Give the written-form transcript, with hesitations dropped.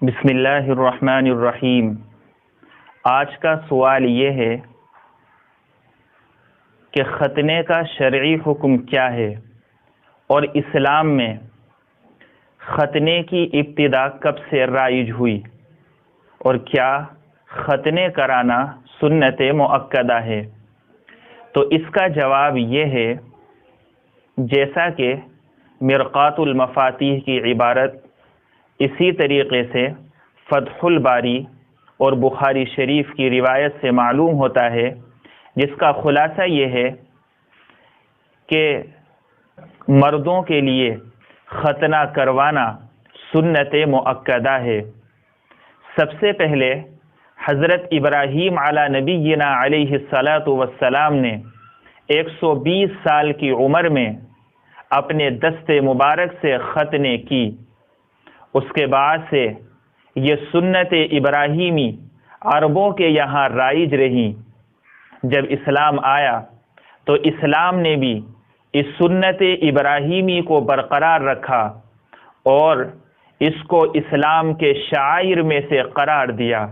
بسم اللہ الرحمن الرحیم۔ آج کا سوال یہ ہے کہ ختنے کا شرعی حکم کیا ہے اور اسلام میں ختنے کی ابتدا کب سے رائج ہوئی، اور کیا ختنے کرانا سنت مؤکدہ ہے؟ تو اس کا جواب یہ ہے، جیسا کہ مرقات المفاتیح کی عبارت اسی طریقے سے فتح الباری اور بخاری شریف کی روایت سے معلوم ہوتا ہے، جس کا خلاصہ یہ ہے کہ مردوں کے لیے ختنہ کروانا سنت مؤکدہ ہے۔ سب سے پہلے حضرت ابراہیم علی نبینا علیہ الصلاۃ والسلام نے 120 سال کی عمر میں اپنے دست مبارک سے ختنے کی۔ اس کے بعد سے یہ سنت ابراہیمی عربوں کے یہاں رائج رہی۔ جب اسلام آیا تو اسلام نے بھی اس سنت ابراہیمی کو برقرار رکھا اور اس کو اسلام کے شعائر میں سے قرار دیا۔